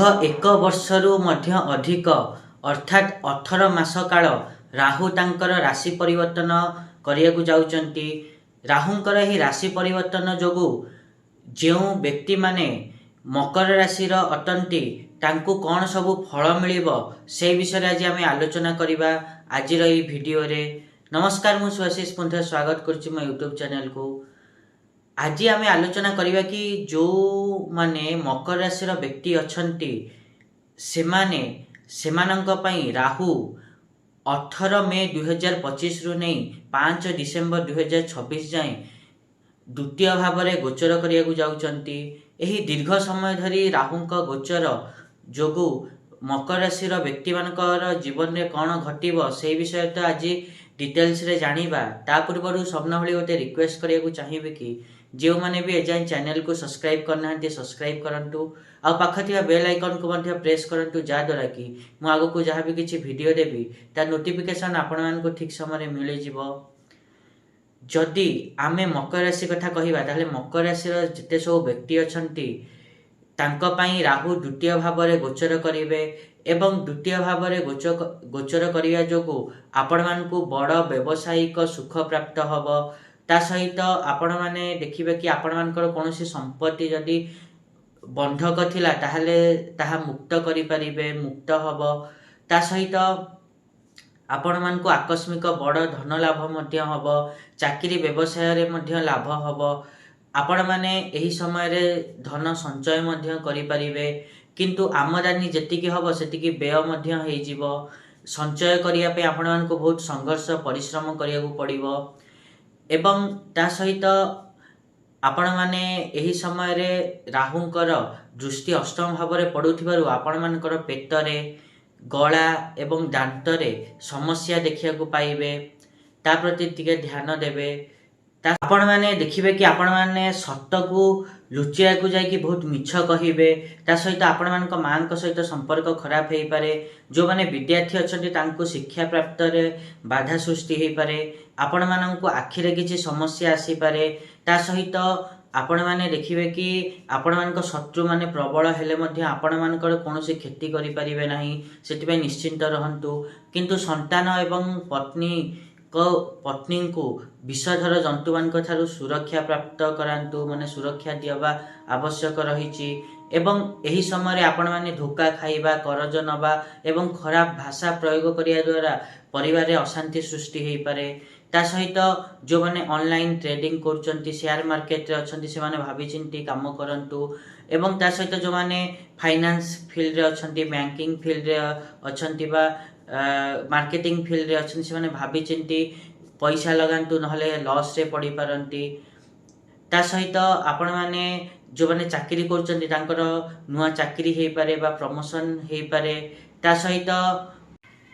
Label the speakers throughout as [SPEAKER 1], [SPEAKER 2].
[SPEAKER 1] एक वर्षरू मध्य अधिक अर्थात 18 मास काल राहु तांकर राशि परिवर्तन करियाकु जाउचंती। राहुंकर ही राशि परिवर्तन जोगु जो व्यक्ति माने मकर राशि अटंती तांकु कौन सबु फल मिलिबो से विषय आज आम आलोचना करिबा आज भिडियो रे। नमस्कार, मु सुआशीष पुनः स्वागत करुच्ची मो यूट्यूब चैनल को। आज आम आलोचना करिबा कि जो माने मकर राशि व्यक्ति अछंती सेमानंक पई राहु 18 मे 2025 रु नहीं 5 डिसेम्बर 2026 जाए द्वितीय भाव में गोचर करिया जाउचंती। एही दीर्घ समय धरी राहुंक गोचर जोगु मकर राशि व्यक्ति मानकर जीवन में कौन घटिबो से विषय तो आज डिटेल्स रे जानिबा। ता पूर्व सबन भली गोटे रिक्वेस्ट करिया चाहिए कि जो मैंने भी एजाए चैनल को सब्सक्राइब करना सब्सक्राइब करंतु आ पाखथिया बेल आइकन को मध्य प्रेस करंतु जहाँद्वारा कि मु आगो को जहाँ भी किसी वीडियो देवी ता नोटिफिकेशन आपण मान को ठीक समय मिल जिवो। जदि आमे मकर राशि कथा कहिबा ताहले मकर राशि जिते सब व्यक्ति अछंती तांको पई राहु द्वितीय भाव में गोचर करिवे एवं द्वितीय भाव में गोचर करिया जोगु आपण मान को बड़ व्यावसायिक सुख प्राप्त हबो। ता सहित आपण माने देखिबे कि आपण मानकर कोनोसी संपत्ति जदि बंधक थिला ताहले ताहा मुक्त करि परिबे, मुक्त हबो। ता सहित आपण मान को आकस्मिक बड़ धन लाभ मध्य हबो, चाकरी व्यवसाय रे मध्य लाभ हबो। आपण माने एही समय रे धन संचय मध्य करि परिबे, किंतु आमदानी जेतिकी हबो सेतिकी व्यय मध्य हेइ जिवो। संचय करिया पे आपण मान को बहुत संघर्ष परिश्रम करिया को पड़िबो एवं ता सहित आपण माने एही समय रे राहुंकर दृष्टि अष्टम भाव में पड़ुथिबारु आपण मानकर पेटरे गला एवं दांतरे समस्या देखिया को पाइबे। ता प्रति टिके ध्यान देबे। ता आपण माने देखिबे कि आपण माने सत्य को लुचिया को जाई कि बहुत मिछ कहिबे। ता सहित आपण मानक मानक सहित संपर्क खराब हेई पारे। जो माने विद्यार्थी अछंती तांको शिक्षा प्राप्त रे बाधा सृष्टि हेई पारे। आपण मानक आखि रे किछि समस्या आसी पारे। ता सहित आपण माने देखिबे कि आपण मानक शत्रु माने प्रबल हेले मध्य आपण मानकर कोनोसी क्षति करि परिबे नाही, सेति निश्चिंत रहंतु। किंतु संतान एवं पत्नी को विषधर जंतु मान ठारू सुरक्षा प्राप्त करांतु, माने सुरक्षा दियबा आवश्यक रहिछि। एवं एही समय आपण माने धोखा खाइबा, करज नबा एवं खराब भाषा प्रयोग करिया द्वारा परिवार रे अशांति सृष्टि हेई पारे। ता सहित जो माने ऑनलाइन ट्रेडिंग करचंती, शेयर मार्केट रे अछंती से माने भाबी चिंती काम करंतु। एवं ता सहित जो माने फाइनेंस फील्ड रे अछंती, बैंकिंग फील्ड रे अछंती बा मार्केटिंग फील्ड रे अछंती से माने भाबी चिंती पैसा लगांतु, नहले लॉस रे पड़ी पारंती। ता सहित आपण माने जो माने चाकरी करचंती तांकर नुआ चाकरी हेई पारे बा प्रमोशन हेई पारे। ता सहित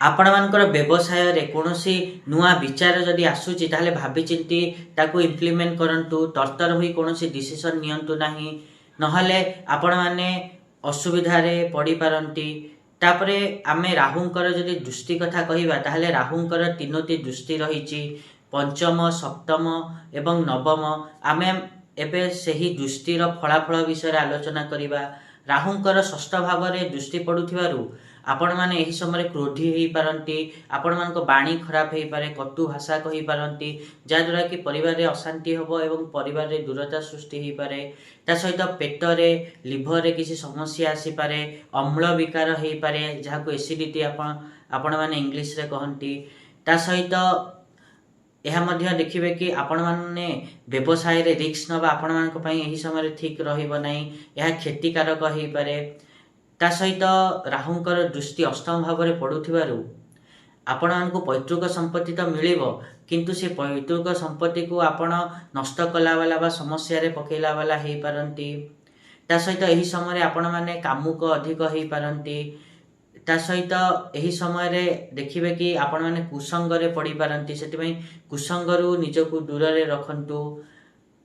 [SPEAKER 1] आपण मानकर व्यवसाय रे कोनोसी नुआ विचार जदि आसुची ताहले भाबी चिंती ताकू इम्प्लीमेंट करंतु। तरतर होई कोनोसी डिसीजन नियंतु नाही, नहले आपण माने असुविधा रे पड़ी पारंती। तापरे आमे राहुंकर जदि दृष्टि कथा कहिबा ताहले राहुंकर तीनोटी दृष्टि रहिची, पंचम, सप्तम एवं नवम। आमे एबे सेही दृष्टिर फलाफल विषय आलोचना करिबा। राहुंकर षष्ठ भाव में दृष्टि पड़ुथिबारु आपण माने एही समय क्रोधी हेई पारंती, आपण मानको बाणी खराब हेई पारे, कटु भाषा कहि पारंती, जाद्वारा कि परिवार रे अशांति हबो एवं परिवार रे दूरता सृष्टि हेई पारे। ता सहित पेटरे लिभर रे किसी समस्या आसी पारे, अम्ल विकार हेई पारे जाहाको एसिडिटी आपण माने इंग्लिश रे कहंती। ता सहित यह मध्य देखिबे कि आपण माने व्यवसाय रे रिस्क नबा आपण मानक पई एही समय ठीक रहिबो नाही, यह क्षतिकारक हेई पारे। ता सहित राहुंकर दृष्टि अष्टम भाव में पड़ुथिबारु आपण मानकु पैतृक संपत्ति तो मिलिबो, किंतु से पैतृक संपत्ति को आपण नष्ट कला वाला बा समस्या रे पकेला वाला हेई पारंती। ता सहित एही समय आपण माने कामुक अधिक हेई पारंती। ता सहित एही समय रे देखिबे कि आपण माने कुसंग रे पड़ी पारंती, सेति पई कुसंगरु निजकु दूर रे रखंतु।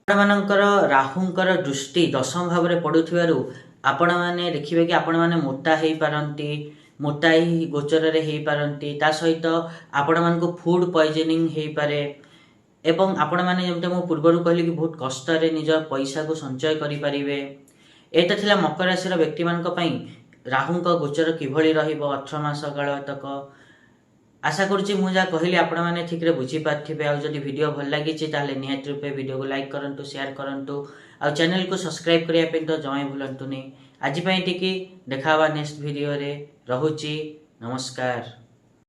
[SPEAKER 1] आपण मानकर राहुंकर दृष्टि दशम भाव में पड़ुथिबारु आपण माने देखिबे कि आपण माने मोटा हेई पारंती, मोटाई गोचर रे हेई पारंती। ता सहित आपण मान को फूड पॉइजनिंग हेई पारे एवं आपण माने जेमते मु पूर्वरु कहली कि बहुत कष्ट रे निज पैसा को संचय करि परिबे। एटा थिला मकर राशि व्यक्ति मानक पई ରାହୁଙ୍କ ଗୋଚର କିଭଳି ରହିବ 18 ମାସ କାଳ ତକ। आशा करुच्ची मु जहाँ कहली आपण मैंने ठीक बुझीपारे। आउ जदि वीडियो भल लगी ताले निहाती रूपे वीडियो को लाइक करूँ, शेयर करूँ, आउ चैनल को सब्सक्राइब करने तो जमा भूलु नहीं। आज देखा नेक्स्ट वीडियो रे। रहुची नमस्कार।